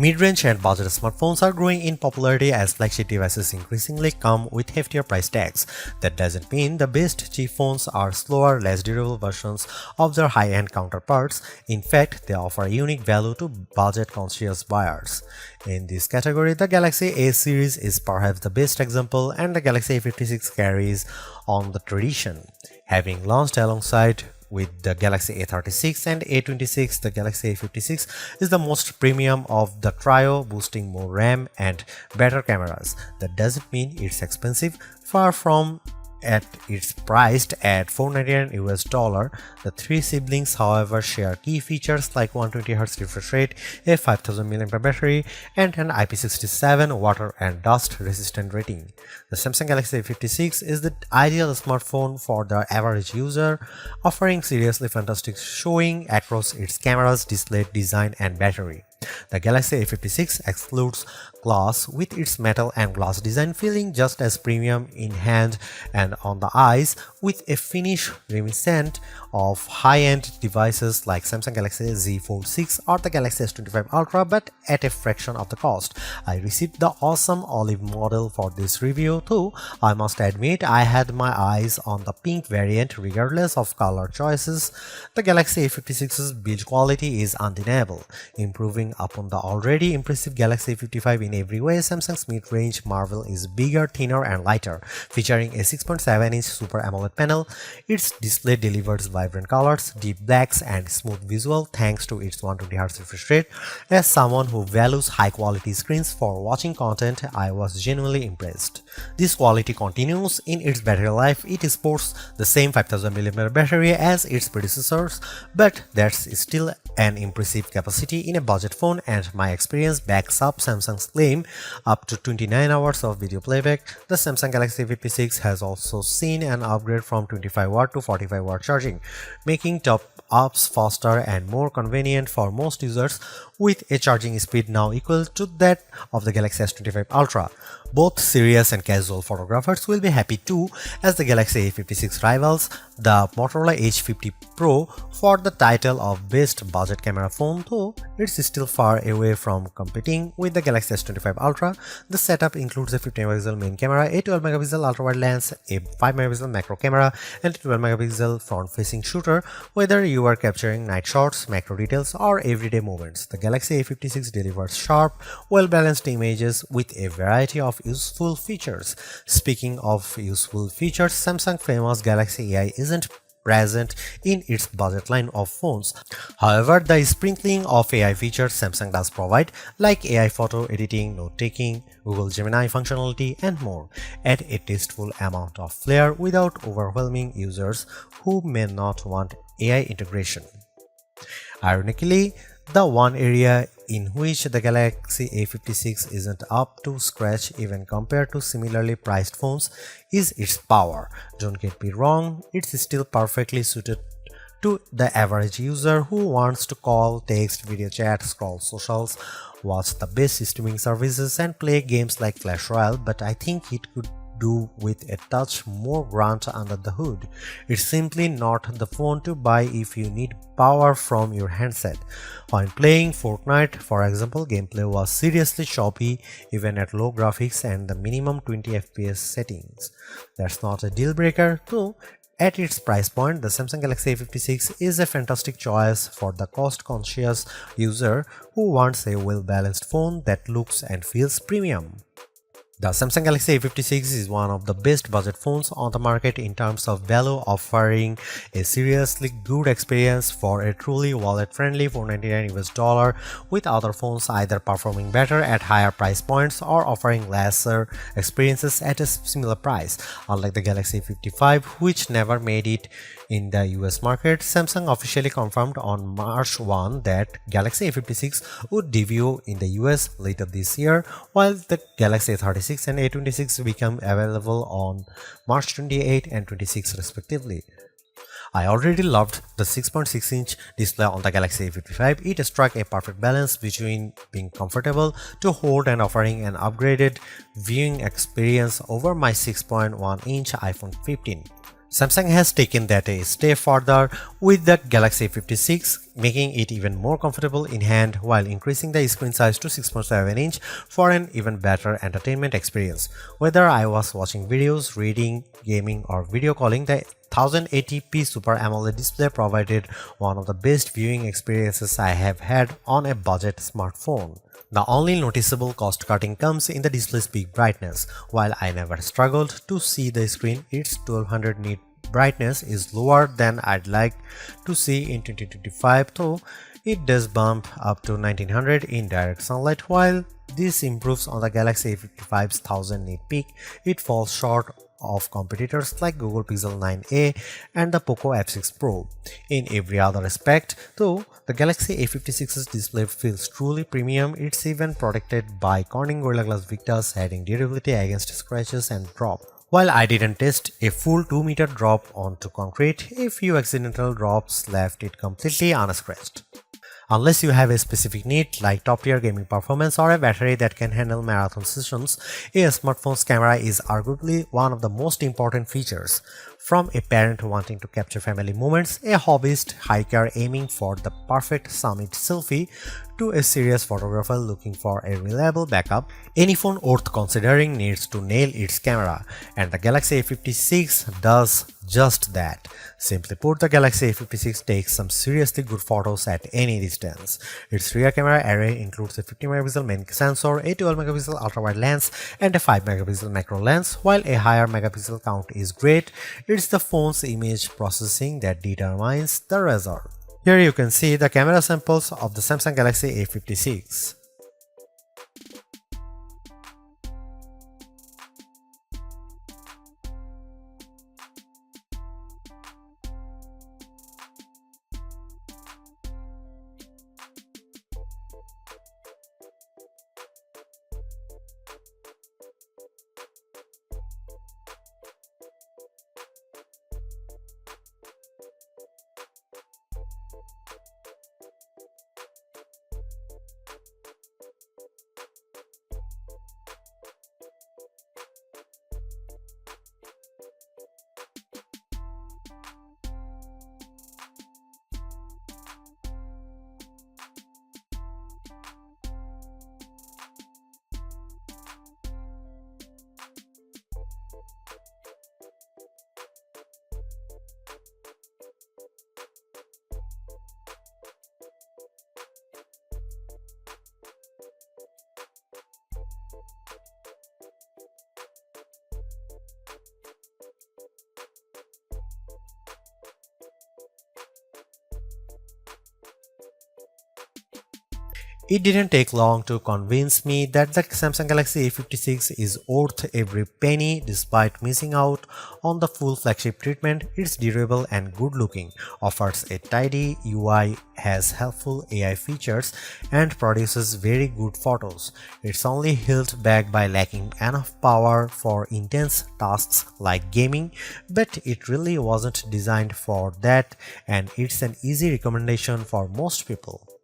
Mid-range and budget smartphones are growing in popularity as flagship devices increasingly come with heftier price tags. That doesn't mean the best cheap phones are slower, less durable versions of their high-end counterparts. In fact, they offer unique value to budget-conscious buyers. In this category, the Galaxy A series is perhaps the best example, and the Galaxy A56 carries on the tradition. Having launched alongside with the Galaxy A36 and A26, the Galaxy A56 is the most premium of the trio, boasting more RAM and better cameras. That doesn't mean it's expensive, far from it's priced at $499 US. The three siblings, however, share key features like 120Hz refresh rate, a 5000 mAh battery, and an IP67 water and dust resistant rating. The Samsung Galaxy A56 is the ideal smartphone for the average user, offering seriously fantastic showing across its cameras, display, design, and battery. The Galaxy A56 excludes glass, with its metal and glass design feeling just as premium in hand and on the eyes, with a finish reminiscent of high-end devices like Samsung Galaxy Z46 or the Galaxy S25 Ultra, but at a fraction of the cost. I received the awesome olive model for this review, though I must admit I had my eyes on the pink variant regardless of color choices. The Galaxy A56's build quality is undeniable, improving upon the already impressive Galaxy A55 in every way. Samsung's mid-range marvel is bigger, thinner, and lighter, featuring a 6.7-inch Super AMOLED panel. Its display delivers vibrant colors, deep blacks, and smooth visual thanks to its 120Hz refresh rate. As someone who values high-quality screens for watching content, I was genuinely impressed. This quality continues in its battery life. It sports the same 5000 mAh battery as its predecessors, but that's still an impressive capacity in a budget phone, and my experience backs up Samsung's claim up to 29 hours of video playback. The Samsung Galaxy A56 has also seen an upgrade from 25W to 45W charging, making top-ups faster and more convenient for most users, with a charging speed now equal to that of the Galaxy S25 Ultra. Both serious and casual photographers will be happy too, as the Galaxy A56 rivals the Motorola Edge 50 Pro for the title of best budget camera phone, though it's still far away from competing with the Galaxy S25 Ultra. The setup includes a 50MP main camera, a 12MP ultra-wide lens, a 5MP macro camera, and a 12MP front-facing shooter, whether you are capturing night shots, macro details, or everyday moments. The Galaxy A56 delivers sharp, well-balanced images with a variety of useful features. Speaking of useful features, Samsung's famous Galaxy AI isn't present in its budget line of phones. However, the sprinkling of AI features Samsung does provide, like AI photo editing, note-taking, Google Gemini functionality, and more, add a tasteful amount of flair without overwhelming users who may not want AI integration. Ironically, the one area in which the Galaxy A56 isn't up to scratch even compared to similarly priced phones is its power. Don't get me wrong, it's still perfectly suited to the average user who wants to call, text, video chat, scroll socials, watch the best streaming services, and play games like Clash Royale, but I think it could do with a touch more grunt under the hood. It's simply not the phone to buy if you need power from your handset. When playing Fortnite, for example, gameplay was seriously choppy even at low graphics and the minimum 20fps settings. That's not a deal breaker, though. At its price point, the Samsung Galaxy A56 is a fantastic choice for the cost-conscious user who wants a well-balanced phone that looks and feels premium. The Samsung Galaxy A56 is one of the best budget phones on the market in terms of value, offering a seriously good experience for a truly wallet-friendly $499 with other phones either performing better at higher price points or offering lesser experiences at a similar price. Unlike the Galaxy A55, which never made it in the US market, Samsung officially confirmed on March 1 that Galaxy A56 would debut in the US later this year, while the Galaxy A36 and A26 become available on March 28 and 26 respectively. I already loved the 6.6-inch display on the Galaxy A55. It struck a perfect balance between being comfortable to hold and offering an upgraded viewing experience over my 6.1-inch iPhone 15. Samsung has taken that a step further with the Galaxy A56, making it even more comfortable in hand while increasing the screen size to 6.7 inch for an even better entertainment experience. Whether I was watching videos, reading, gaming, or video calling, the 1080p Super AMOLED display provided one of the best viewing experiences I have had on a budget smartphone. The only noticeable cost cutting comes in the display's peak brightness. While I never struggled to see the screen, its 1200 nit brightness is lower than I'd like to see in 2025, though it does bump up to 1900 in direct sunlight. While this improves on the Galaxy A55's 1000 nit peak, it falls short of competitors like Google Pixel 9a and the Poco F6 Pro. In every other respect, though, the Galaxy A56's display feels truly premium. It's even protected by Corning Gorilla Glass Victus, adding durability against scratches and drop. While I didn't test a full 2-meter drop onto concrete, a few accidental drops left it completely unscratched. Unless you have a specific need like top-tier gaming performance or a battery that can handle marathon sessions, a smartphone's camera is arguably one of the most important features. From a parent wanting to capture family moments, a hobbyist hiker aiming for the perfect summit selfie, to a serious photographer looking for a reliable backup, any phone worth considering needs to nail its camera, and the Galaxy A56 does just that. Simply put, the Galaxy A56 takes some seriously good photos at any distance. Its rear camera array includes a 50MP main sensor, a 12MP ultra-wide lens, and a 5MP macro lens. While a higher megapixel count is great, it's the phone's image processing that determines the result. Here you can see the camera samples of the Samsung Galaxy A56. It didn't take long to convince me that the Samsung Galaxy A56 is worth every penny despite missing out on the full flagship treatment. It's durable and good looking, offers a tidy UI, has helpful AI features, and produces very good photos. It's only held back by lacking enough power for intense tasks like gaming, but it really wasn't designed for that, and it's an easy recommendation for most people.